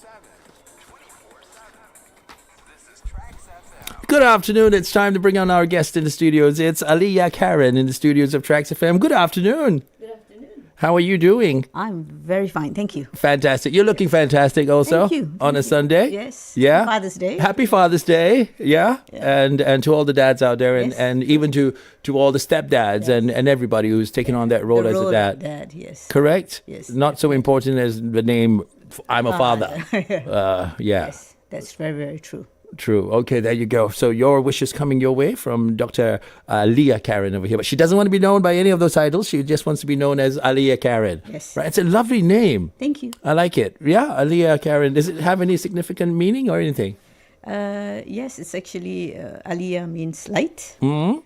This is TRAXXfm. Good afternoon. It's time to bring on our guest in the studios. It's Aliyah Karen in the studios of TRAXXfm. Good afternoon. Good afternoon. How are you doing? I'm very fine, thank you. Fantastic. You're looking fantastic also Thank you. on Thank a you. Sunday. Yes. Yeah. Father's Day. Happy Father's Day. Yeah. And to all the dads out there and, Yes. and even to all the stepdads and everybody who's taken on that role The as role a of dad. dad, yes. Correct? Yes, Not so important as the name I'm a father. Yeah. Yes, that's very, very true. True. Okay, there you go. So your wish is coming your way from Dr. Aliyah Karen over here. But she doesn't want to be known by any of those titles. She just wants to be known as Aliyah Karen. Yes. Right. It's a lovely name. Thank you. I like it. Yeah, Aliyah Karen. Does it have any significant meaning or anything? Yes, it's actually Aliyah means light. Hmm.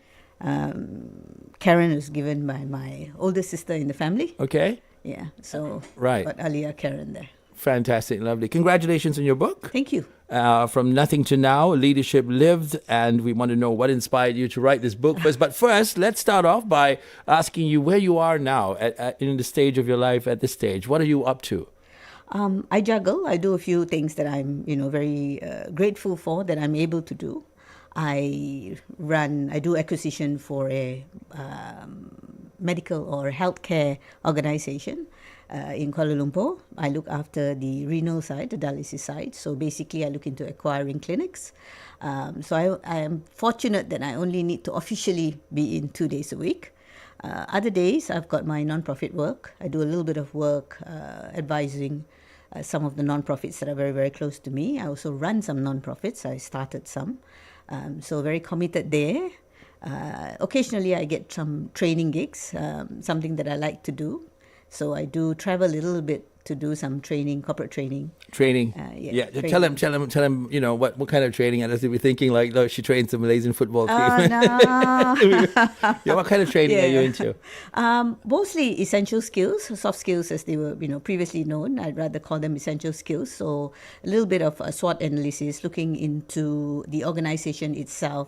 Karen was given by my older sister in the family. Okay. Yeah, so Right. got Aliyah Karen there. Fantastic. Lovely. Congratulations on your book. Thank you. From Nothing to Now, Leadership Lived. And we want to know what inspired you to write this book first. But first, let's start off by asking you where you are now in the stage of your life at this stage. What are you up to? I juggle. I do a few things that I'm, very grateful for that I'm able to do. I do acquisition for a medical or healthcare organization in Kuala Lumpur. I look after the renal side, the dialysis side. So basically, I look into acquiring clinics. So I am fortunate that I only need to officially be in 2 days a week. Other days, I've got my non-profit work. I do a little bit of work advising some of the non-profits that are very, very close to me. I also run some non-profits. I started some. So very committed there. Occasionally, I get some training gigs, something that I like to do. So I do travel a little bit to do some training, corporate training. Training. Yeah, Tell training. him, what kind of training? And they'll be thinking like, look, she trains the Malaysian football team. Oh, no. Yeah, what kind of training are you Yeah. into? Mostly essential skills, soft skills as they were, previously known. I'd rather call them essential skills. So a little bit of SWOT analysis, looking into the organization itself,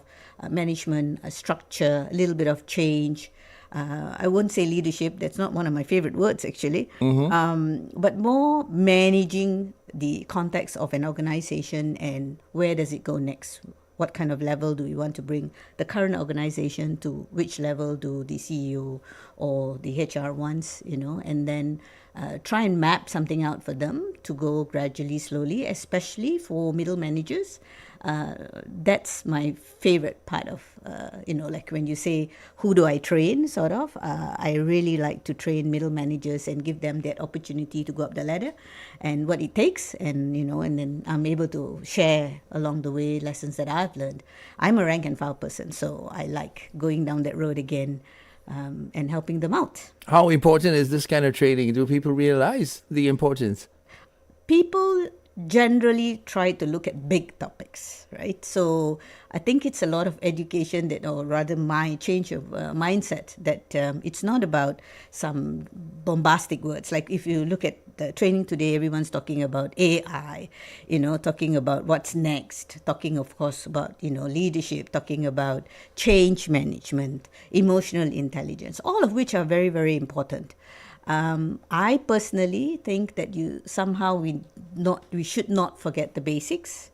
management, structure, a little bit of change. I won't say leadership. That's not one of my favorite words, actually. But more managing the context of an organization and where does it go next? What kind of level do we want to bring the current organization to? Which level do the CEO or the HR wants, and then try and map something out for them to go gradually, slowly, especially for middle managers. That's my favorite part of, like when you say, who do I train, sort of. I really like to train middle managers and give them that opportunity to go up the ladder and what it takes. And, and then I'm able to share along the way lessons that I've learned. I'm a rank and file person, so I like going down that road again and helping them out. How important is this kind of training? Do people realize the importance? People generally try to look at big topics, right? So I think it's a lot of education that, or rather my change of mindset, that it's not about some bombastic words. Like if you look at the training today, everyone's talking about AI, talking about what's next, talking, of course, about, leadership, talking about change management, emotional intelligence, all of which are very, very important. I personally think that we should not forget the basics,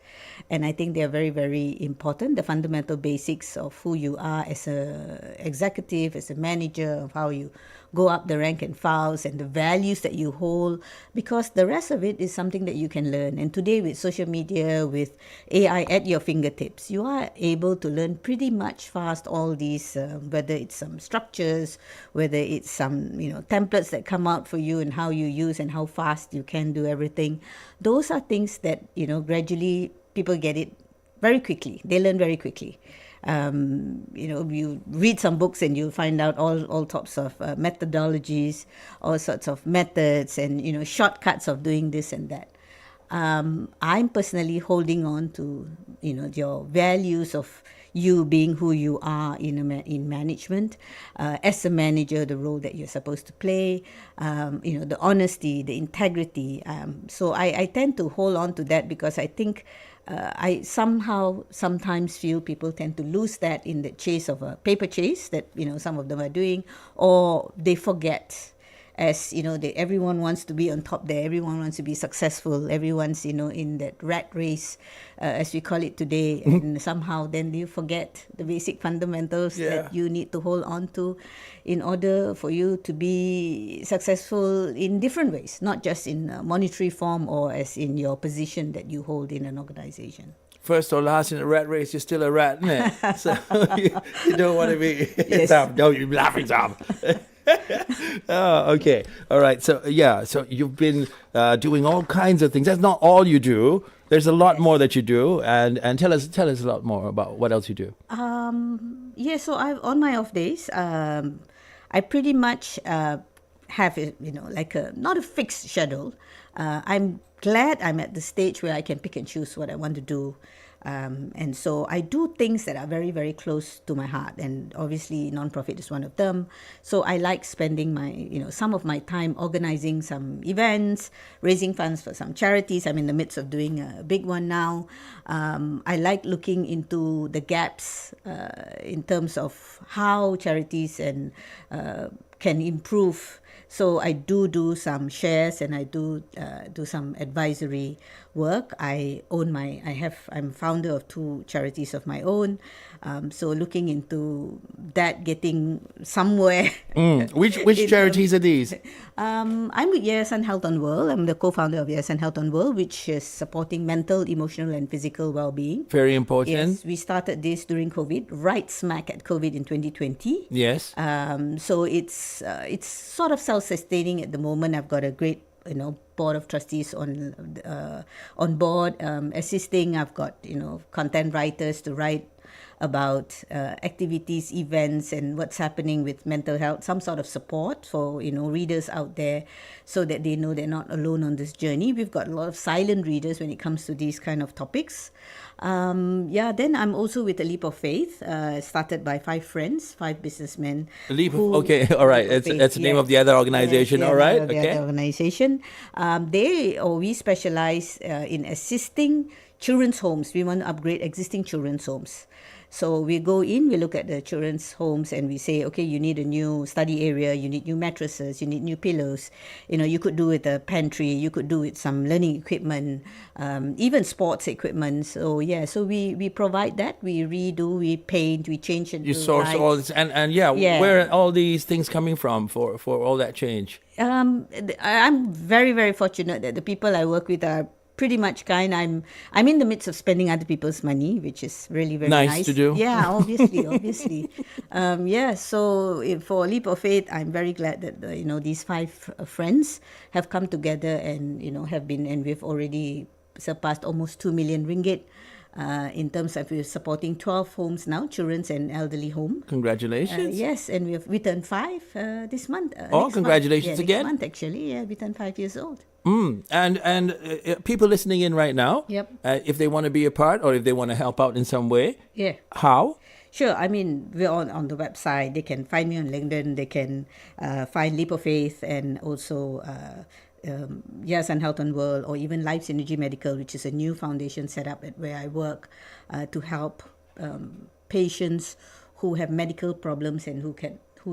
and I think they are very, very important. The fundamental basics of who you are as a executive, as a manager, of how you go up the rank and files, and the values that you hold, because the rest of it is something that you can learn. And today, with social media, with AI at your fingertips, you are able to learn pretty much fast all these, whether it's some structures, whether it's some templates that come out for you and how you use and how fast you can do everything. Those are things that gradually people get it very quickly. They learn very quickly. You read some books and you'll find out all sorts of methodologies, all sorts of methods, and shortcuts of doing this and that. I'm personally holding on to your values of you being who you are in management, as a manager, the role that you're supposed to play, the honesty, the integrity. So I tend to hold on to that because I think I sometimes feel people tend to lose that in the chase of a paper chase that some of them are doing, or they forget as everyone wants to be on top there, everyone wants to be successful, everyone's in that rat race, as we call it today, and somehow then you forget the basic fundamentals that you need to hold on to in order for you to be successful in different ways, not just in monetary form or as in your position that you hold in an organization. First or last in a rat race, you're still a rat, isn't it? So you don't want to be. Yes. Tom, no, you're laughing, Tom. Oh, okay. All right. So, so you've been doing all kinds of things. That's not all you do. There's a lot more that you do. And tell us a lot more about what else you do. So on my off days, I pretty much have not a fixed schedule. I'm glad I'm at the stage where I can pick and choose what I want to do. And so I do things that are very, very close to my heart. And obviously, nonprofit is one of them. So I like spending some of my time organizing some events, raising funds for some charities. I'm in the midst of doing a big one now. I like looking into the gaps in terms of how charities can improve. So I do some shares, and I do some advisory work. I'm founder of 2 charities of my own. So looking into that, getting somewhere. Which charities are these? I'm with Yayasan Health on World. I'm the co-founder of Yayasan Health on World, which is supporting mental, emotional, and physical well-being. Very important. Yes, we started this during COVID, right smack at COVID in 2020. Yes. So it's sort of self-sustaining at the moment. I've got a great board of trustees on board assisting. I've got content writers to write about activities, events, and what's happening with mental health, some sort of support for readers out there, so that they know they're not alone on this journey. We've got a lot of silent readers when it comes to these kind of topics. Then I'm also with A Leap of Faith, started by 5 friends, 5 businessmen. Okay, all right. That's the name of the other organization, all right? Okay. The other organization. We specialize in assisting children's homes. We want to upgrade existing children's homes. So we go in, we look at the children's homes, and we say, okay, you need a new study area, you need new mattresses, you need new pillows. You could do with a pantry, you could do with some learning equipment, even sports equipment. So we provide that. We redo, we paint, we change it. You source lights. all this, and where are all these things coming from for all that change? I'm very, very fortunate that the people I work with are pretty much kind. I'm in the midst of spending other people's money, which is really very nice to do. Yeah, obviously. So for Leap of Faith, I'm very glad that these 5 friends have come together and and we've already surpassed almost 2 million ringgit. In terms of we're supporting 12 homes now, children's and elderly home. Congratulations. Yes, and we turned 5 this month. Congratulations again. Next month, actually. Yeah, we turned 5 years old. And people listening in right now, Yep. If they want to be a part or if they want to help out in some way, Yeah. how? Sure. I mean, we're on the website. They can find me on LinkedIn. They can find Leap of Faith, and also Yayasan Health on World, or even Life Synergy Medical, which is a new foundation set up at where I work to help patients who have medical problems and who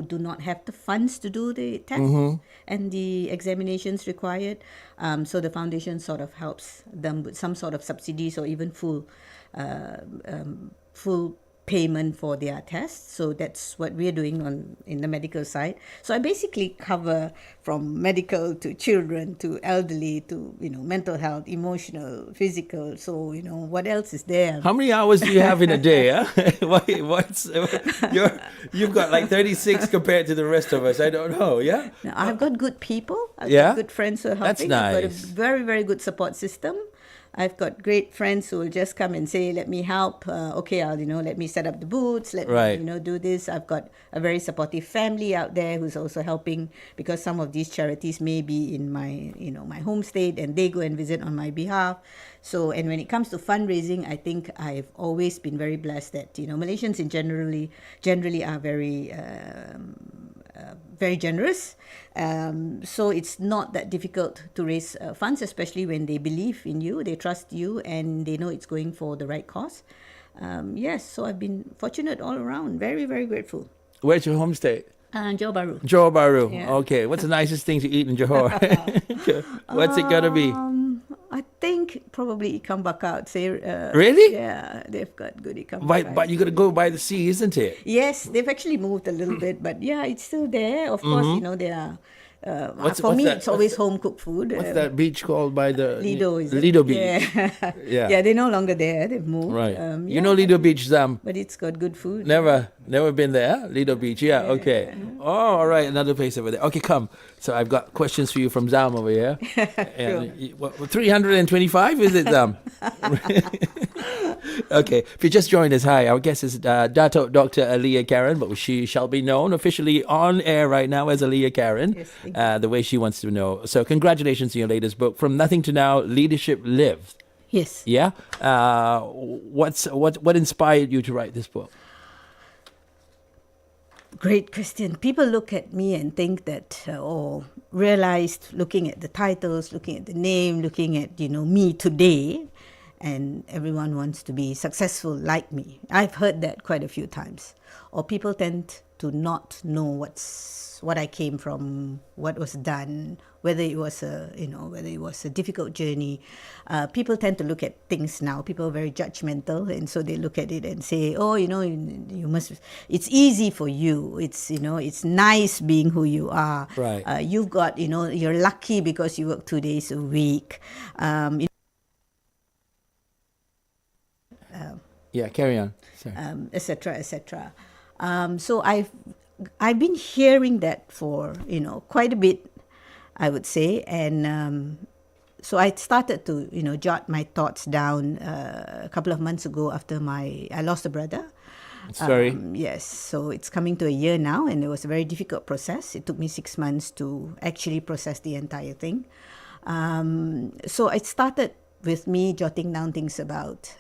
do not have the funds to do the tests and the examinations required. So the foundation sort of helps them with some sort of subsidies or even full payment for their tests. So that's what we're doing in the medical side. So I basically cover from medical to children to elderly to mental health, emotional, physical. So what else is there? How many hours do you have in a day? You've got like 36 compared to the rest of us. I don't know. Yeah. Now, I've got good people. I've got good friends who are helping. That's nice. I've got a very, very good support system. I've got great friends who will just come and say, let me help. Let me set up the booths. Let me, do this. I've got a very supportive family out there who's also helping, because some of these charities may be in my, my home state, and they go and visit on my behalf. So, and when it comes to fundraising, I think I've always been very blessed that, Malaysians generally are very generous. So it's not that difficult to raise funds, especially when they believe in you, they trust you, and they know it's going for the right cause. So I've been fortunate all around. Very, very grateful. Where's your home state? Johor Bahru. Johor Bahru. Yeah. Okay. What's the nicest thing to eat in Johor? What's it gonna be? I think probably ikan bakar. Say, Really? Yeah, they've got good ikan But bakar. you got to go by the sea, isn't it? Yes, they've actually moved a little bit, but yeah, it's still there. Of course, they are. What's For me, that- it's always home cooked food. What's that beach called by the Lido, is it? Lido Beach. Yeah. Yeah. Yeah, they're no longer there. They've moved. Right. Yeah, You know Lido Beach, Zam? but it's got good food. Never been there. Lido Beach. Yeah. Okay. Oh, all right. Another place over there. Okay, come. So I've got questions for you from Zam over here. And 325 is it, Zam? Okay. If you just joined us, hi. Our guest is Dato Dr. Aliyah Karen, but she shall be known officially on air right now as Aliyah Karen. Yes, thank The way she wants to know. So congratulations on your latest book, From Nothing to Now: Leadership Lived. Yes. Yeah. What inspired you to write this book? Great question. People look at me and think that, or realized looking at the titles, looking at the name, looking at, me today, and everyone wants to be successful like me. I've heard that quite a few times. Or people tend to not know what I came from, what was done, whether it was a difficult journey. People tend to look at things now. People are very judgmental, and so they look at it and say, "Oh, you must. It's easy for you. It's nice being who you are. Right. You've got, you're lucky because you work 2 days a week." Yeah, carry on. Sorry. Etc., etc. So I've been hearing that for quite a bit, I would say, and so I started to jot my thoughts down a couple of months ago after I lost a brother. Sorry. Yes, so it's coming to a year now, and it was a very difficult process. It took me 6 months to actually process the entire thing. So I started with me jotting down things about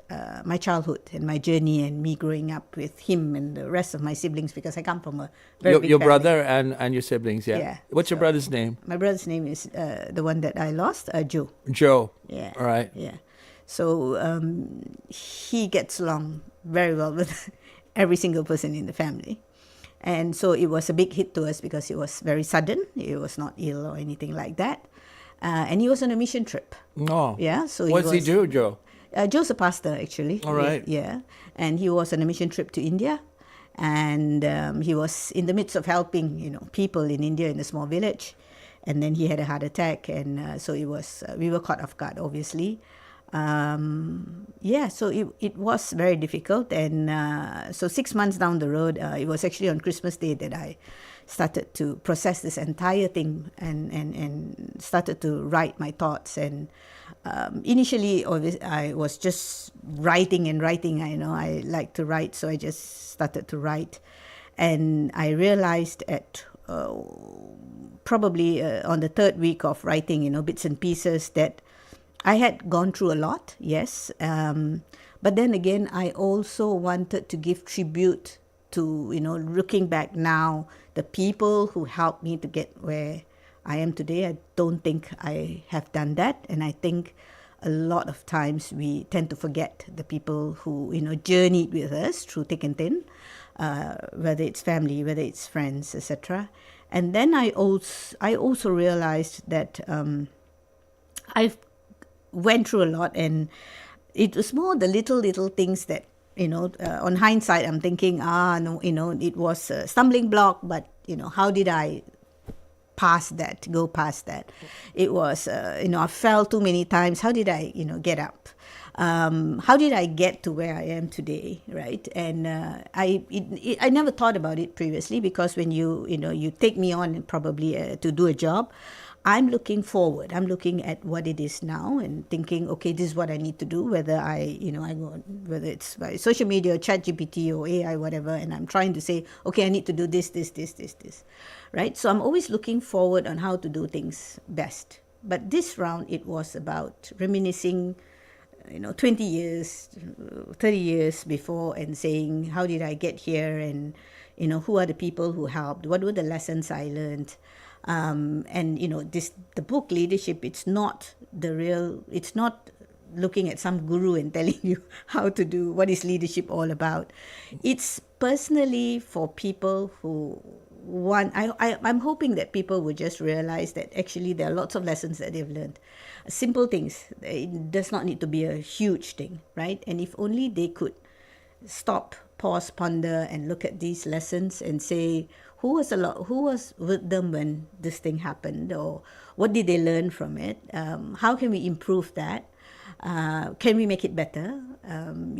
my childhood and my journey and me growing up with him and the rest of my siblings, because I come from a very big Your family. brother and your siblings, yeah? Yeah, What's your so- brother's name? My brother's name is the one that I lost, Joe. Joe. Yeah. All right. Yeah. So he gets along very well with every single person in the family. And so it was a big hit to us because it was very sudden. He was not ill or anything like that. And he was on a mission trip. Oh. Yeah. So What's he do, Joe? Joe's a pastor, actually. All right. Yeah. And he was on a mission trip to India. And he was in the midst of helping, people in India in a small village. And then he had a heart attack. And so it was, we were caught off guard, obviously. So it was very difficult. And so 6 months down the road, it was actually on Christmas Day that I started to process this entire thing and started to write my thoughts. And initially, I was just writing. I like to write, so I just started to write. And I realized at probably on the third week of writing, bits and pieces, that I had gone through a lot, yes. But then again, I also wanted to give tribute to, looking back now, the people who helped me to get where I am today. I don't think I have done that. And I think a lot of times we tend to forget the people who, journeyed with us through thick and thin, whether it's family, whether it's friends, etc. And then I also realized that I've went through a lot, and it was more the little things that, on hindsight, I'm thinking, no, it was a stumbling block, but, how did I go past that? It was, I fell too many times. How did I, get up? How did I get to where I am today, right? And I never thought about it previously, because when you take me on probably to do a job, I'm looking forward. I'm looking at what it is now and thinking, okay, this is what I need to do, whether I go, whether it's by social media, ChatGPT or AI, whatever, and I'm trying to say, okay, I need to do this, right? So I'm always looking forward on how to do things best. But this round, it was about reminiscing, 20 years, 30 years before, and saying, how did I get here? And, who are the people who helped? What were the lessons I learned? And the book Leadership, it's not looking at some guru and telling you how to do what is leadership all about. It's personally for people who I'm hoping that people will just realize that actually there are lots of lessons that they've learned. Simple things. It does not need to be a huge thing, right? And if only they could stop, pause, ponder, and look at these lessons and say, who was with them when this thing happened, or what did they learn from it? How can we improve that? Can we make it better? And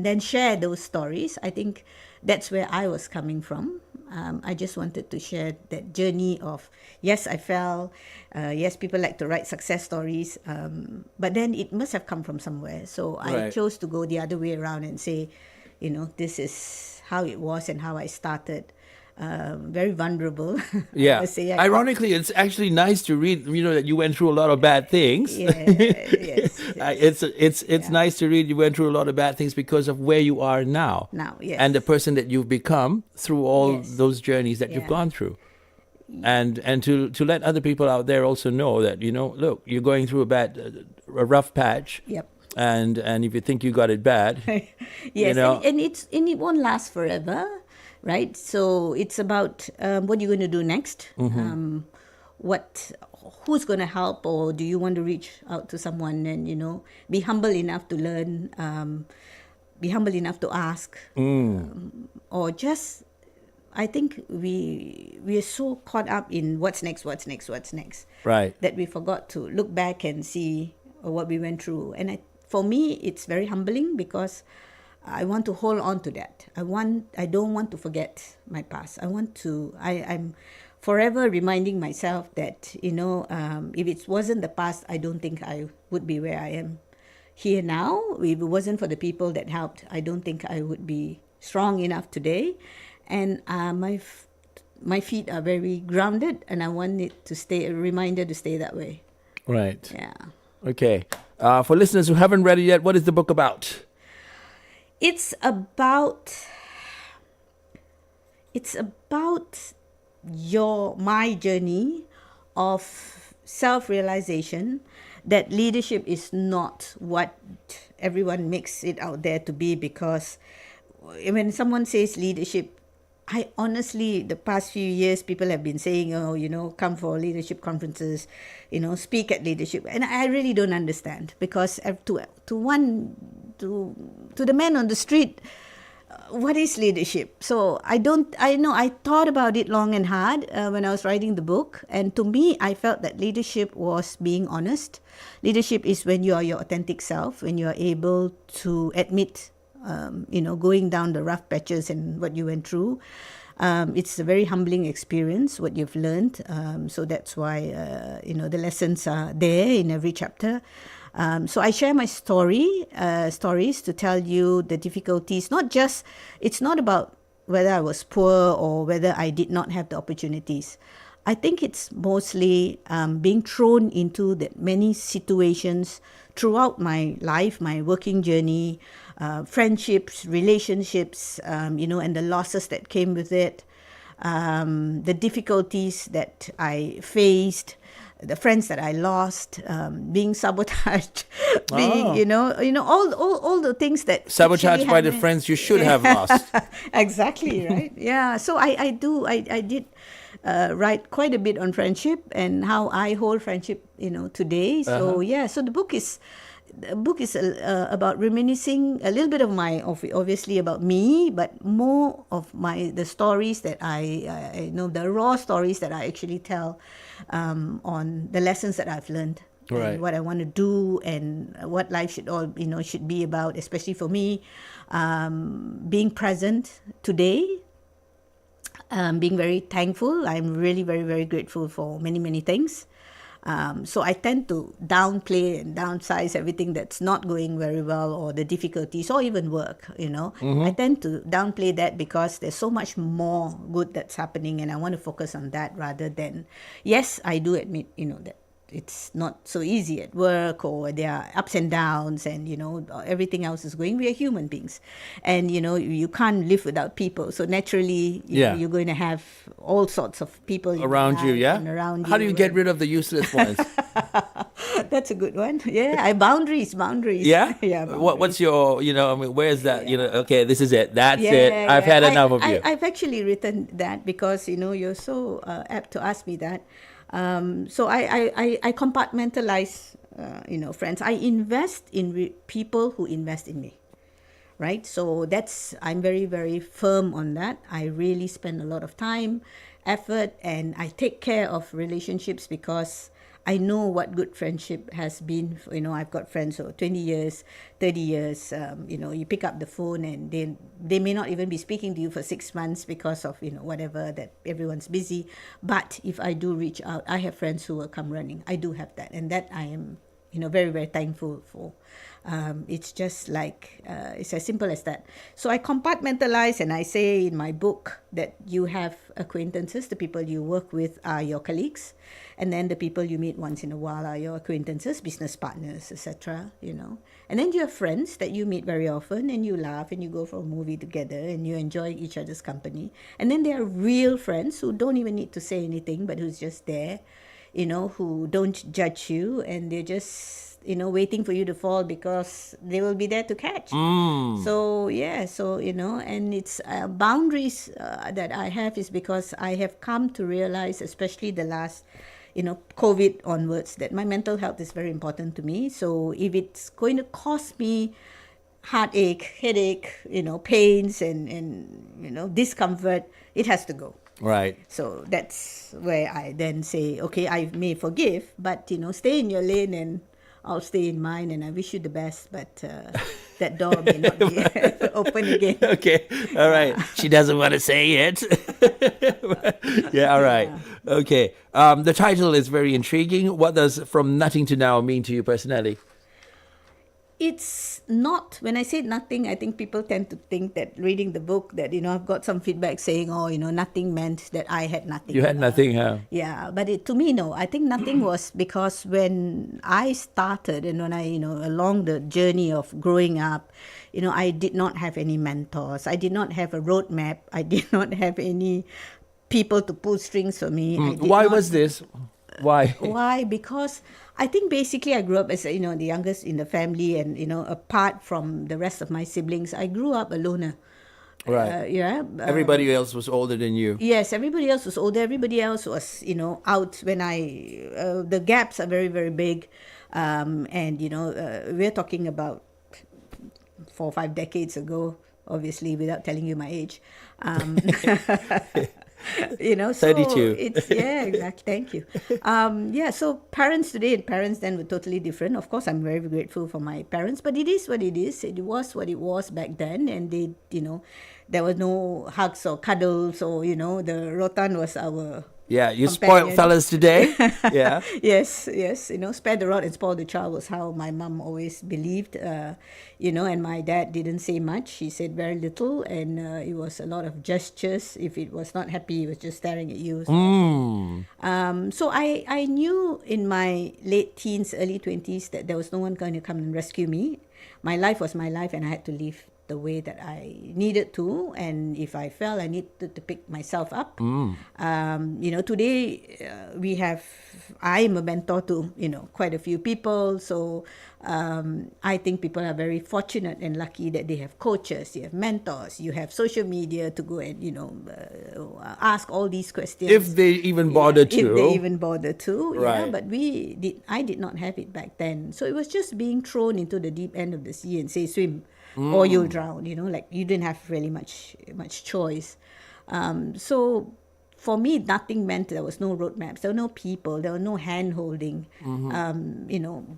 then share those stories. I think that's where I was coming from. I just wanted to share that journey of, yes, I fell. Yes, people like to write success stories. But then it must have come from somewhere. So I chose to go the other way around and say, this is how it was and how I started. Very vulnerable. Yeah. I say, Ironically, it's actually nice to read, that you went through a lot of bad things. Yes. It's nice to read you went through a lot of bad things because of where you are now. Now, yes. And the person that you've become through all Yes. those journeys that you've gone through. And to let other people out there also know that, look, you're going through a rough patch. Yep. And if you think you got it bad, yes, and it won't last forever. Right, so it's about what you're going to do next. Mm-hmm. Who's going to help, or do you want to reach out to someone and be humble enough to learn, be humble enough to ask, or just. I think we are so caught up in what's next, right, that we forgot to look back and see what we went through. And for me, it's very humbling because I want to hold on to that. I don't want to forget my past. I'm forever reminding myself that, if it wasn't the past, I don't think I would be where I am here now. If it wasn't for the people that helped, I don't think I would be strong enough today. And my feet are very grounded, and I want it to stay a reminder to stay that way. Right. Yeah. Okay. For listeners who haven't read it yet, what is the book about? It's about my journey of self-realization that leadership is not what everyone makes it out there to be. Because when someone says leadership, I honestly, the past few years, people have been saying, come for leadership conferences, speak at leadership. And I really don't understand, because to the man on the street, what is leadership? So I thought about it long and hard when I was writing the book. And to me, I felt that leadership was being honest. Leadership is when you are your authentic self, when you are able to admit going down the rough patches and what you went through. It's a very humbling experience, what you've learned. So that's why, the lessons are there in every chapter. So I share my stories to tell you the difficulties. It's not about whether I was poor or whether I did not have the opportunities. I think it's mostly being thrown into that many situations throughout my life, my working journey, friendships, relationships, and the losses that came with it, the difficulties that I faced, the friends that I lost, being sabotaged, all the things that Sabotaged by the friends you should have lost. Exactly, right? Yeah. So I did write quite a bit on friendship and how I hold friendship, today. So so the book is about reminiscing a little bit of obviously about me, but more of the stories that I the raw stories that I actually tell on the lessons that I've learned. Right. And what I want to do and what life should be about, especially for me, being present today, being very thankful. I'm really very, very grateful for many, many things. So I tend to downplay and downsize everything that's not going very well, or the difficulties, or even work, I tend to downplay that because there's so much more good that's happening, and I want to focus on that rather than, yes, I do admit, that it's not so easy at work, or there are ups and downs, and everything else is going. We are human beings, and you can't live without people. So naturally, you're going to have all sorts of people around you. Yeah. And around How you. do you get rid of the useless ones? That's a good one. Yeah, boundaries. Yeah? Yeah, What's boundaries. your, I mean, where's that, okay, this is it. That's it. Yeah, I've yeah. had enough of you. I've actually written that because you're so apt to ask me that. So I compartmentalize, friends. I invest in people who invest in me, right? So I'm very, very firm on that. I really spend a lot of time, effort, and I take care of relationships because I know what good friendship has been. I've got friends for 20 years, 30 years. You pick up the phone and they may not even be speaking to you for 6 months because of, whatever, that everyone's busy. But if I do reach out, I have friends who will come running. I do have that. And that I am, very, very thankful for. It's just like, it's as simple as that. So I compartmentalize and I say in my book that you have acquaintances, the people you work with are your colleagues, and then the people you meet once in a while are your acquaintances, business partners, etc. And then you have friends that you meet very often and you laugh and you go for a movie together and you enjoy each other's company. And then there are real friends who don't even need to say anything but who's just there, who don't judge you, and they're just waiting for you to fall because they will be there to catch. So yeah, and it's boundaries that I have is because I have come to realize, especially the last COVID onwards, that my mental health is very important to me. So if it's going to cost me heartache, headache, pains and discomfort, it has to go. Right. So that's where I then say, okay, I may forgive, but stay in your lane and I'll stay in mine, and I wish you the best, but that door may not be open again. Okay. All right. She doesn't want to say it. Yeah. All right. Okay. The title is very intriguing. What does From Nothing to Now mean to you personally? It's not, when I say nothing, I think people tend to think that reading the book that, I've got some feedback saying, nothing meant that I had nothing. You had nothing, huh? Yeah, but to me, no. I think nothing was because when I started and when I, along the journey of growing up, I did not have any mentors. I did not have a roadmap. I did not have any people to pull strings for me. Why was this? Why? Why? Because I think basically I grew up as the youngest in the family, and apart from the rest of my siblings, I grew up a loner. Right. Yeah. Everybody else was older than you. Yes, everybody else was older. Everybody else was out when the gaps are very, very big, and we're talking about 4 or 5 decades ago. Obviously, without telling you my age. So 32. it's exactly. Thank you. So parents today and parents then were totally different. Of course, I'm very grateful for my parents, but it is what it is. It was what it was back then, and they, there was no hugs or cuddles, or the rotan was our Yeah, you companion. spoiled fellas today. Yeah. Yes. Spare the rod and spoil the child was how my mom always believed. And my dad didn't say much. He said very little, and it was a lot of gestures. If it was not happy, he was just staring at you. So I knew in my late teens, early 20s that there was no one going to come and rescue me. My life was my life, and I had to live the way that I needed to, and if I fell, I needed to pick myself up. Today I'm a mentor to quite a few people, so I think people are very fortunate and lucky that they have coaches, you have mentors, you have social media to go and ask all these questions If they even bother to. If they even bother to, Right. But I did not have it back then, so it was just being thrown into the deep end of the sea and say swim. Or you'll drown, like you didn't have really much choice. So for me, nothing meant there was no roadmaps, there were no people, there was no hand holding.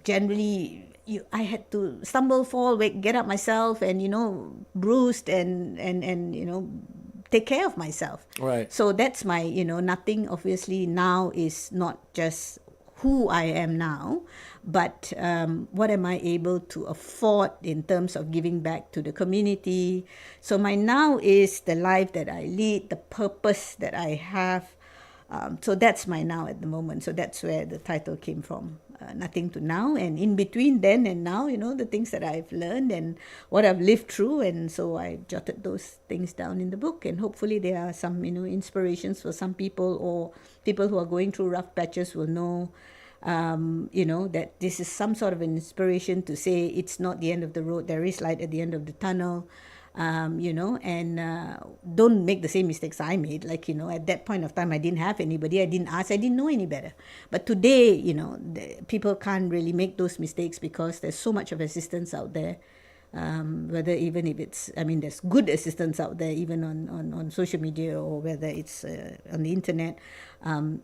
Generally, I had to stumble, fall, get up myself, and bruised and take care of myself. Right. So that's my nothing. Obviously, now is not just who I am now, but what am I able to afford in terms of giving back to the community. So my now is the life that I lead, the purpose that I have. So that's my now at the moment. So that's where the title came from, Nothing to Now. And in between then and now, the things that I've learned and what I've lived through. And so I jotted those things down in the book. And hopefully there are some, inspirations for some people, or people who are going through rough patches will know that this is some sort of an inspiration to say it's not the end of the road. There is light at the end of the tunnel. And don't make the same mistakes I made. Like, at that point of time, I didn't have anybody. I didn't ask. I didn't know any better. But today, people can't really make those mistakes because there's so much of assistance out there. Whether even if there's good assistance out there, even on social media, or whether it's on the internet,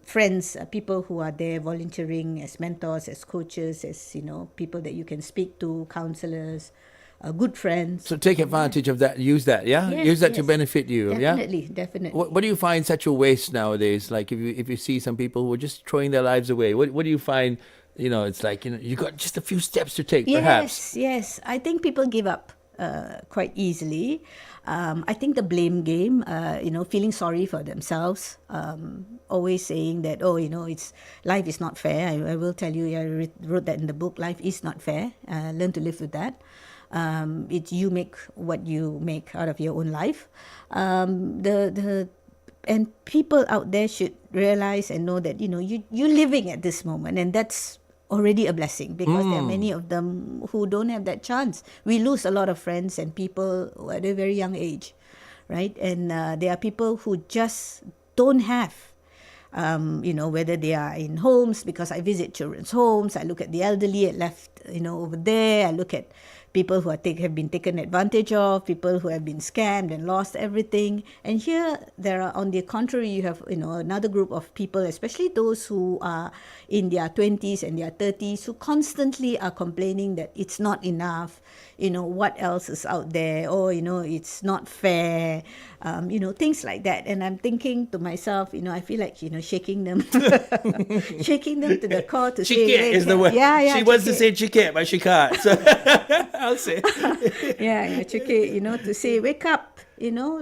friends, people who are there volunteering as mentors, as coaches, as, people that you can speak to, counselors, good friends. So take advantage of that. Use that, yeah? Yes, Use that to yes. benefit you, Definitely, yeah? definitely. What do you find such a waste nowadays? Like if you see some people who are just throwing their lives away, what do you find, it's like, you got just a few steps to take, perhaps. Yes. I think people give up quite easily. I think the blame game, feeling sorry for themselves, always saying that, it's life is not fair. I will tell you, I wrote that in the book, life is not fair. Learn to live with that. It's you make what you make out of your own life. And people out there should realize and know that you're living at this moment, and that's already a blessing, because there are many of them who don't have that chance. We lose a lot of friends and people at a very young age, right? And there are people who just don't have. Whether they are in homes, because I visit children's homes, I look at the elderly left, over there. I look at people who have been taken advantage of, people who have been scammed and lost everything. And here, there are, on the contrary, you have, another group of people, especially those who are in their 20s and their 30s, who constantly are complaining that it's not enough, what else is out there, or, it's not fair, things like that. And I'm thinking to myself, I feel like, shaking them, shaking them to the core to say, Chiquet is the word. Yeah, she wants to say chiquet, but she can't. So I'll say. chiquet, to say, wake up, no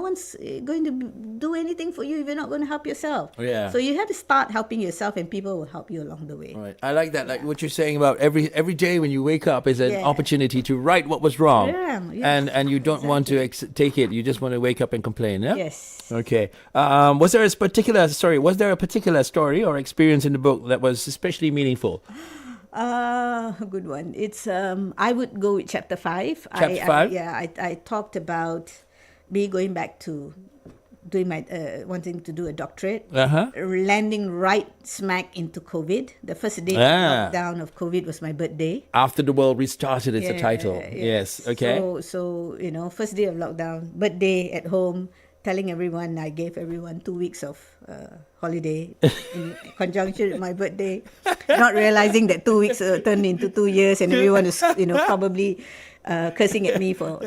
one's going to do anything for you if you're not going to help yourself. Yeah. So you have to start helping yourself, and people will help you along the way. Right. I like that. Like what you're saying about every day when you wake up is an opportunity to right what was wrong. Yeah, yes, and you don't want to take it. You just want to wake up and complain. Yeah. Yes. Okay. Was there a particular story or experience in the book that was especially meaningful? Good one. It's I would go with chapter 5. Chapter 5? I talked about me going back to doing my wanting to do a doctorate, landing right smack into COVID. The first day of lockdown of COVID was my birthday. After the world restarted, it's a title. Yes. Okay. So first day of lockdown, birthday at home, telling everyone, I gave everyone 2 weeks of holiday in conjunction with my birthday, not realizing that 2 weeks turned into 2 years, and everyone is probably cursing at me for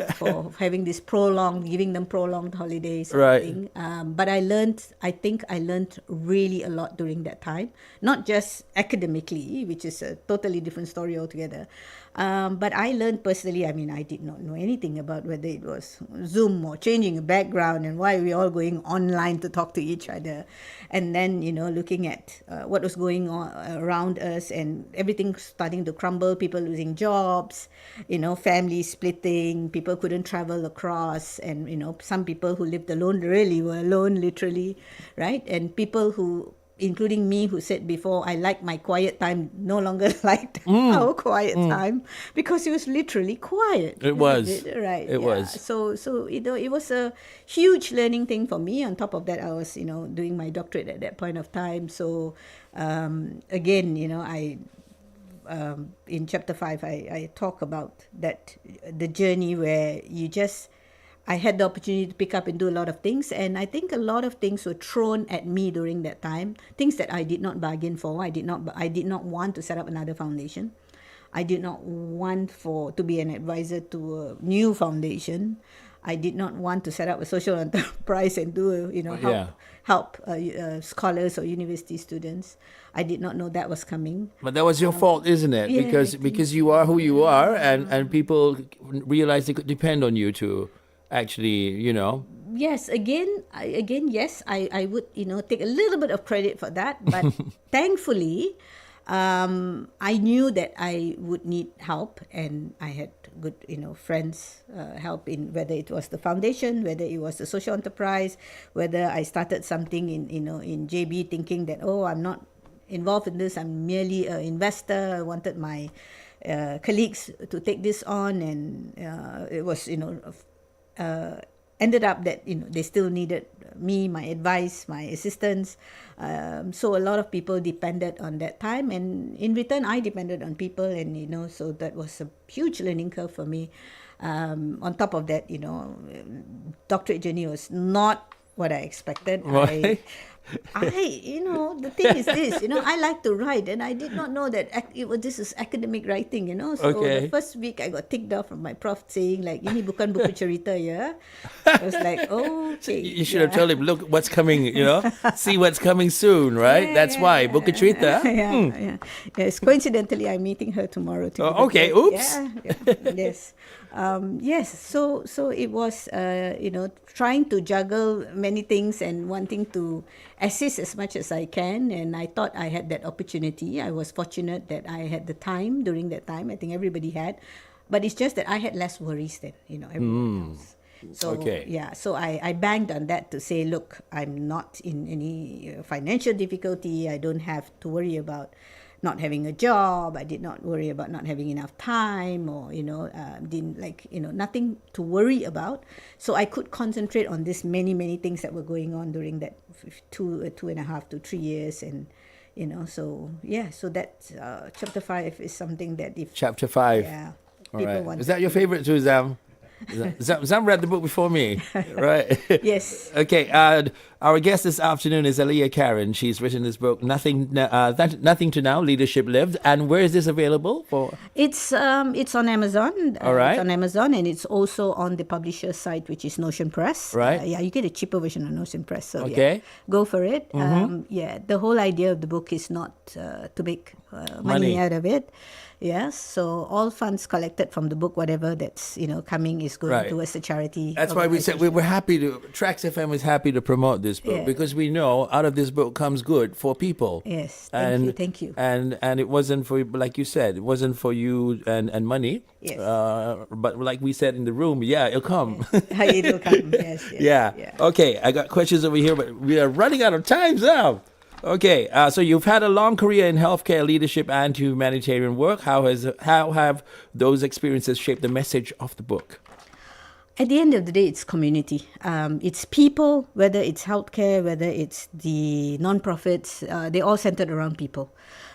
having this giving them prolonged holidays. Right. But I think I learned really a lot during that time, not just academically, which is a totally different story altogether. But I learned personally. I did not know anything about whether it was Zoom or changing a background and why we're all going online to talk to each other. And then, looking at what was going on around us, and everything starting to crumble, people losing jobs, families splitting, people couldn't travel across, and, some people who lived alone really were alone, literally, right? And people who, including me, who said before, I like my quiet time, no longer liked our quiet time, because it was literally quiet. It was. Right. It was. So it was a huge learning thing for me. On top of that, I was, doing my doctorate at that point of time. So, again, I in chapter 5, I talk about that, the journey where I had the opportunity to pick up and do a lot of things, and I think a lot of things were thrown at me during that time, things that I did not bargain for. I did not want to set up another foundation. I did not want to be an advisor to a new foundation. I did not want to set up a social enterprise and do help scholars or university students. I did not know that was coming. But that was your fault, isn't it? Yeah, because you are who you are, and people realized they could depend on you to actually, Yes, yes, I would, take a little bit of credit for that. But thankfully, I knew that I would need help, and I had good, friends help in whether it was the foundation, whether it was the social enterprise, whether I started something in JB thinking that, I'm not involved in this. I'm merely an investor. I wanted my colleagues to take this on, and it was, ended up that they still needed me, my advice, my assistance. So a lot of people depended on that time, and in return, I depended on people, and so that was a huge learning curve for me. On top of that, doctorate journey was not what I expected. Why? The thing is this, I like to write, and I did not know that this is academic writing, So Okay. the first week I got ticked off from my prof saying like, ini bukan buku cerita, ya. I was like, okay. You should have told him, look, what's coming, see what's coming soon, right? That's why. Buku cerita. Yeah. Yes, coincidentally, I'm meeting her tomorrow. To Oh, okay. Oops. Yes. Yes. So it was, trying to juggle many things and wanting to assist as much as I can. And I thought I had that opportunity. I was fortunate that I had the time during that time. I think everybody had. But it's just that I had less worries than, everyone else. So, Okay. yeah, so I banged on that to say, look, I'm not in any financial difficulty. I don't have to worry about not having a job. I did not worry about not having enough time, or nothing to worry about. So I could concentrate on this many things that were going on during that 2.5 to 3 years, and so that chapter 5 is something that if Chapter 5. yeah All people right. want Is that your favorite too, Zam? Zam read the book before me, right? Yes. Okay. Our guest this afternoon is Aliyah Karen. She's written this book, Nothing to Now, Leadership Lived. And where is this available for? It's on Amazon. All right. It's on Amazon, and it's also on the publisher's site, which is Notion Press. Right. You get a cheaper version of Notion Press. So Okay. go for it. The whole idea of the book is not to make money out of it. Yes. So all funds collected from the book, whatever that's coming, is going Right. towards the charity. That's why we said we were happy to. TRAXXfm is happy to promote this book, Yeah. because we know out of this book comes good for people. Yes. And Thank you. And it wasn't for, like you said, it wasn't for you and money. Yes. But like we said in the room, it'll come. It will come. Yes. Yeah. Okay, I got questions over here, but we are running out of time now. Okay, so you've had a long career in healthcare, leadership, and humanitarian work. How have those experiences shaped the message of the book? At the end of the day, it's community. It's people, whether it's healthcare, whether it's the non-profits, they all centered around people.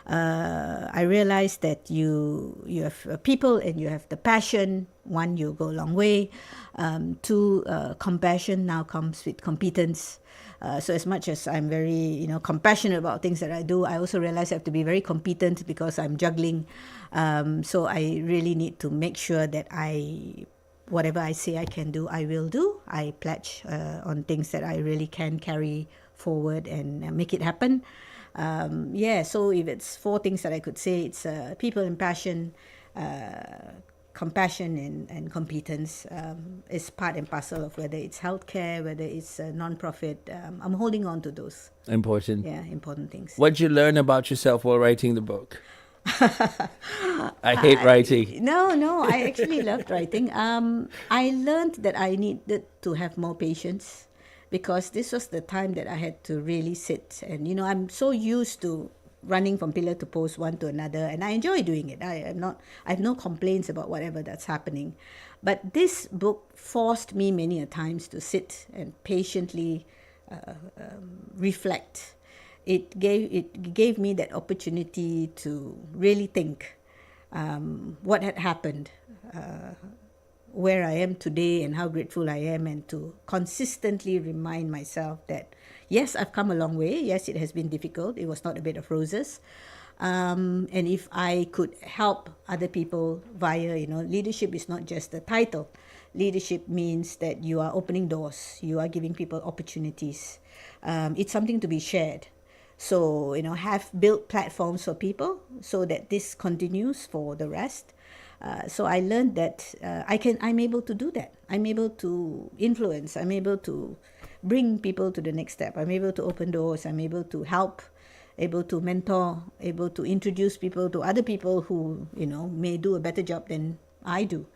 I realized that you have people and you have the passion. One, you'll go a long way. Two, compassion now comes with competence. So as much as I'm very, compassionate about things that I do, I also realize I have to be very competent because I'm juggling. So I really need to make sure that whatever I say I can do, I will do. I pledge on things that I really can carry forward and make it happen. So if it's 4 things that I could say, it's people and passion, compassion and competence is part and parcel of whether it's healthcare, whether it's a non-profit. I'm holding on to those. Important. Yeah, important things. What did you learn about yourself while writing the book? I hate writing. No, I actually loved writing. I learned that I needed to have more patience, because this was the time that I had to really sit. And, I'm so used to running from pillar to post, one to another, and I enjoy doing it. I have no complaints about whatever that's happening. But this book forced me many a times to sit and patiently reflect. It gave me that opportunity to really think what had happened, where I am today, and how grateful I am, and to consistently remind myself that yes, I've come a long way. Yes, it has been difficult. It was not a bed of roses. And if I could help other people via, leadership is not just a title. Leadership means that you are opening doors. You are giving people opportunities. It's something to be shared. So, have built platforms for people so that this continues for the rest. So I learned that I'm able to do that. I'm able to influence. I'm able to bring people to the next step. I'm able to open doors. I'm able to help, able to mentor, able to introduce people to other people who, may do a better job than I do.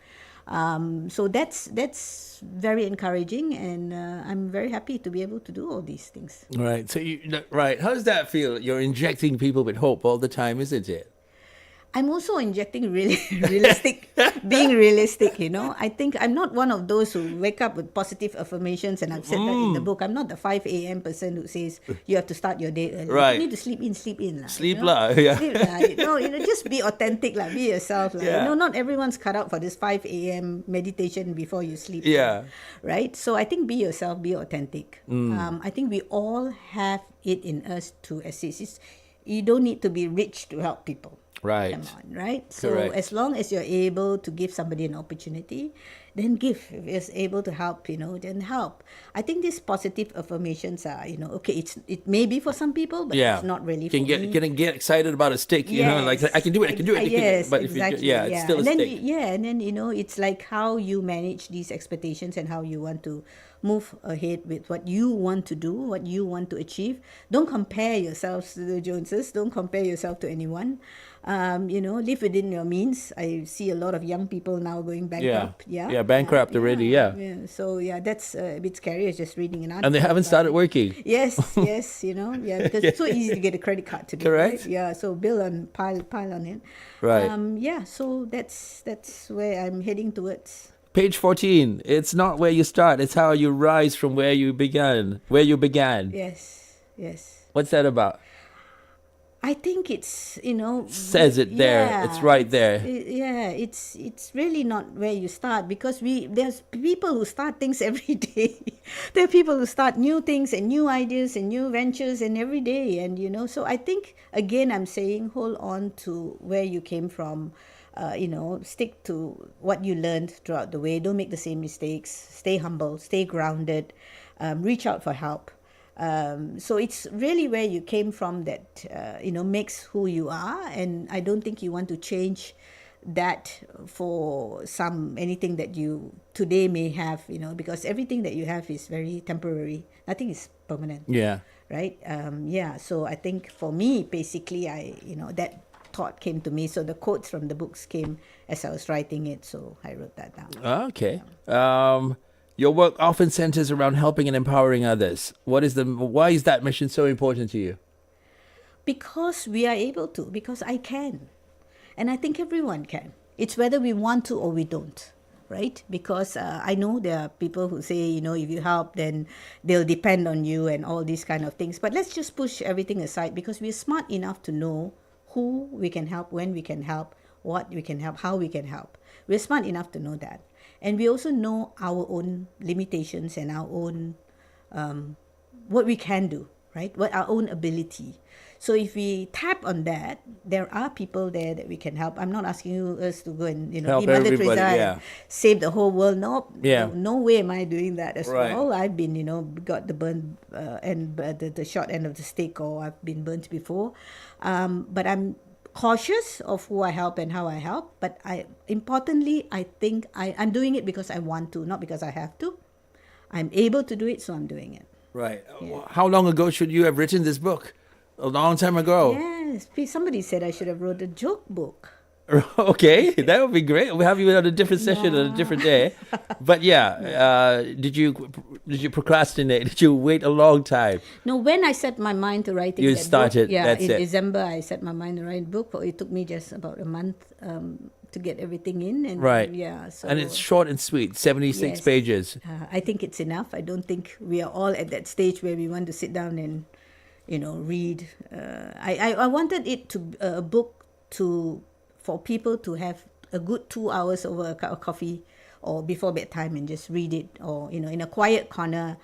So that's very encouraging, and I'm very happy to be able to do all these things. Right. So right. How does that feel? You're injecting people with hope all the time, isn't it? I'm also injecting really realistic, being realistic, you know. I think I'm not one of those who wake up with positive affirmations, and I've said that in the book. I'm not the 5 a.m. person who says you have to start your day early. Right. You need to sleep in, lah. Sleep you know? lah, yeah. Sleep lah. Just be authentic lah. Be yourself lah. Yeah. Not everyone's cut out for this 5 a.m. meditation before you sleep. Yeah. Right? So I think be yourself, be authentic. I think we all have it in us to assist. You don't need to be rich to help people. Right. Come on, right? So Correct. as long as you're able to give somebody an opportunity, then give. If you're able to help, then help. I think these positive affirmations are, okay, it may be for some people, but Yeah. it's not really Can for me. get excited about a stick, like I can do it. Yes, But exactly. it's still a and then, stick. and then it's like how you manage these expectations and how you want to move ahead with what you want to do, what you want to achieve. Don't compare yourselves to the Joneses. Don't compare yourself to anyone. Live within your means. I see a lot of young people now going bankrupt. Yeah, bankrupt already. Yeah. So that's a bit scary. I was just reading an article. And they haven't about started it. working. Yes, because it's so easy to get a credit card today. Correct. Right? Yeah, so bill on pile on it. Right. So that's where I'm heading towards. Page 14. It's not where you start. It's how you rise from where you began. Yes. What's that about? I think it's Says it there. It's right there. It's really not where you start, because there's people who start things every day. There are people who start new things and new ideas and new ventures and every day, and so I think again I'm saying hold on to where you came from. Stick to what you learned throughout the way. Don't make the same mistakes. Stay humble. Stay grounded. Reach out for help. So it's really where you came from that makes who you are, and I don't think you want to change that for anything that you today may have, because everything that you have is very temporary. Nothing is permanent. Yeah. Right. So I think for me, basically, that thought came to me. So the quotes from the books came as I was writing it, so I wrote that down. Okay. Your work often centers around helping and empowering others. Why is that mission so important to you? Because we are able to, because I can. And I think everyone can. It's whether we want to or we don't, right? Because I know there are people who say, if you help, then they'll depend on you and all these kind of things. But let's just push everything aside, because we're smart enough to know who we can help, when we can help, what we can help, how we can help. We're smart enough to know that. And we also know our own limitations and our own, what we can do, right? What our own ability. So if we tap on that, there are people there that we can help. I'm not asking us to go and, Help be Mother everybody, Teresa yeah. and save the whole world. Nope. Yeah. No way am I doing that as Right. well. I've been, got the burn and the short end of the stick, or I've been burnt before. But I'm cautious of who I help and how I help. But importantly, I think I'm doing it because I want to, not because I have to. I'm able to do it, so I'm doing it. Right. How long ago should you have written this book? A long time ago. Yes. Somebody said I should have wrote a joke book. Okay, that would be great. We'll have you on a different session on a different day. But did you procrastinate? Did you wait a long time? No, when I set my mind to writing You that started, book, that's in it. December I set my mind to write a book. It took me just about a month to get everything in. And, Right. Yeah. So, And it's short and sweet, 76 Yes. pages. I think it's enough. I don't think we are all at that stage where we want to sit down and, read. I wanted it to a book for people to have a good 2 hours over a cup of coffee or before bedtime and just read it, or in a quiet corner,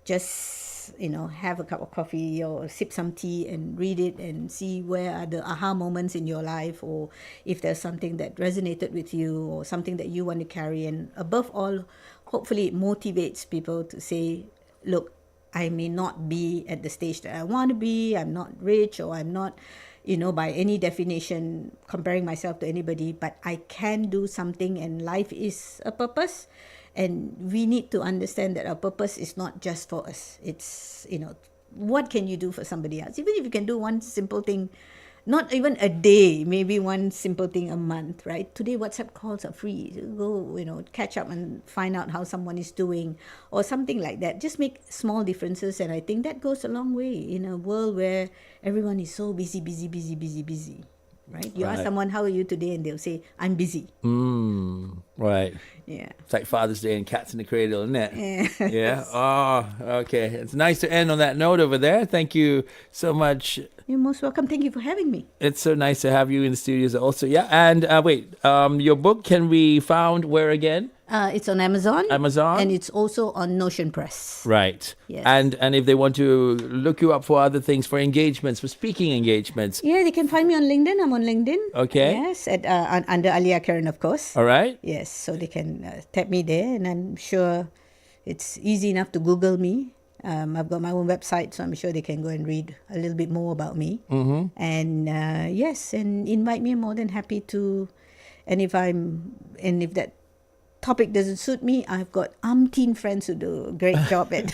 just have a cup of coffee or sip some tea and read it and see where are the aha moments in your life, or if there's something that resonated with you or something that you want to carry. And above all, hopefully it motivates people to say, look, I may not be at the stage that I want to be. I'm not rich, or I'm not, by any definition, comparing myself to anybody, but I can do something, and life is a purpose. And we need to understand that our purpose is not just for us. It's, what can you do for somebody else? Even if you can do one simple thing not even a day, maybe one simple thing a month, right? Today WhatsApp calls are free. Go, catch up and find out how someone is doing or something like that. Just make small differences, and I think that goes a long way in a world where everyone is so busy, busy. Right? You ask Right. someone, how are you today? And they'll say, I'm busy. Right. Yeah. It's like Father's Day and Cats in the Cradle, isn't it? Yes. Yeah. Oh, okay. It's nice to end on that note over there. Thank you so much. You're most welcome. Thank you for having me. It's so nice to have you in the studios also. Yeah. And your book can be found where again? It's on Amazon. Amazon? And it's also on Notion Press. Right. Yes. And if they want to look you up for other things, for engagements, for speaking engagements. Yeah, they can find me on LinkedIn. I'm on LinkedIn. Okay. Yes, under Aliyah Karen, of course. All right. Yes, so they can tap me there, and I'm sure it's easy enough to Google me. I've got my own website, so I'm sure they can go and read a little bit more about me. Mm-hmm. And yes, and invite me. I'm more than happy to. And if that topic doesn't suit me, I've got umpteen friends who do a great job at.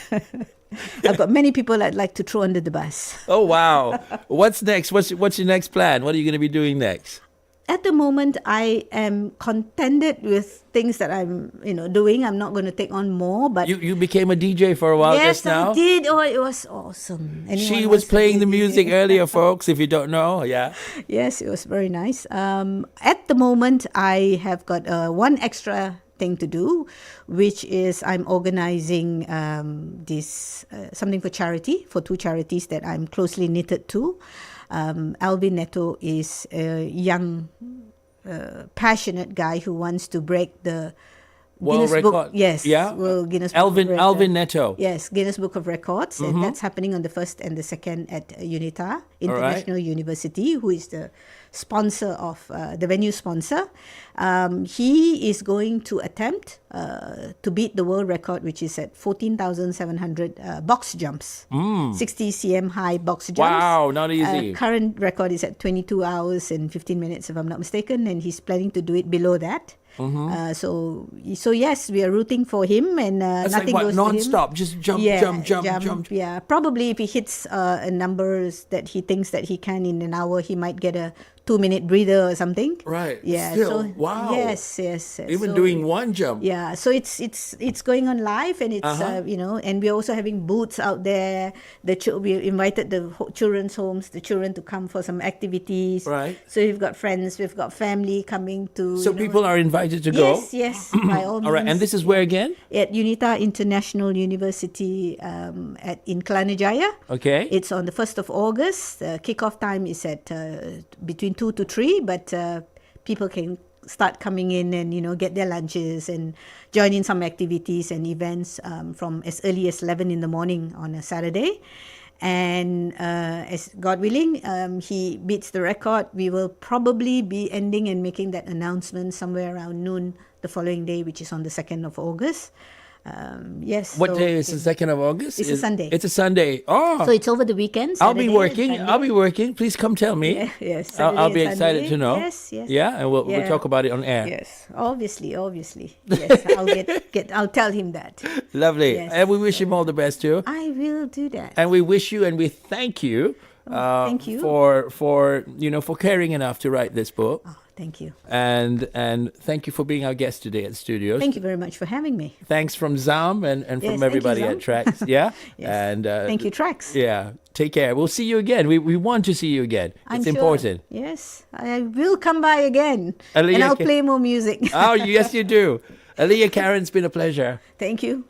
I've got many people I'd like to throw under the bus. Oh, wow. What's next? What's your next plan? What are you going to be doing next? At the moment, I am contented with things that I'm, doing. I'm not going to take on more, but You became a DJ for a while yes, just now. I did. Oh, it was awesome. Anyone She wants was to playing be the a music DJ? earlier, folks, if you don't know. Yeah. Yes, it was very nice. At the moment, I have got one extra thing to do, which is I'm organizing this something for charity, for two charities that I'm closely knitted to. Alvin Neto is a young, passionate guy who wants to break the World Guinness Book. record. Yes, Yeah. Guinness Book of Alvin Neto. Yes, Guinness Book of Records, and that's happening on the 1st and the 2nd at UNITA International University, who is the sponsor of the venue sponsor. He is going to attempt to beat the world record, which is at 14,700 box jumps, 60 cm high box jumps. Wow, not easy. Current record is at 22 hours and 15 minutes, if I'm not mistaken, and he's planning to do it below that. So yes, we are rooting for him, and That's nothing like what, goes to him. non-stop, just jump. Yeah, probably if he hits numbers that he thinks that he can in an hour, he might get a 2-minute breather or something. Right. Yeah. Still, So wow. Yes. Even So, doing one jump. yeah, so it's going on live, and it's and we're also having booths out there. We invited the children's homes, the children to come for some activities. Right. So we've got friends, we've got family coming to. So people are invited to go. Yes, by all means. All right. And this is where again? At UNITA International University in Kelanajaya. Okay. It's on the 1st of August. Kickoff time is at between 2 to 3, but people can start coming in and get their lunches and join in some activities and events from as early as 11 in the morning on a Saturday. And as God willing, he beats the record. We will probably be ending and making that announcement somewhere around noon the following day, which is on the 2nd of August. Yes. What day is the 2nd of August? It's a Sunday. It's a Sunday. Oh. So it's over the weekend. I'll be Saturday and working. Sunday. I'll be working. Please come tell me. Yeah, yes. I'll Saturday be and excited Sunday. to know. Yes. Yeah, and we'll talk about it on air. Yes, obviously. Yes, I'll tell him that. Lovely. Yes. And we wish him all the best too. I will do that. And we wish you and we thank you. Thank you. for caring enough to write this book. Oh, thank you. And thank you for being our guest today at the studios. Thank you very much for having me. Thanks from Zam and Yes, from thank everybody you, at Zam. Trax. Yeah. Yes. And Thank you, Trax. Yeah. Take care. We'll see you again. We want to see you again. I'm It's sure. important. Yes, I will come by again, Aliyah and I'll Ka- play more music. Oh, yes, you do. Aliyah Karen, it's been a pleasure. Thank you.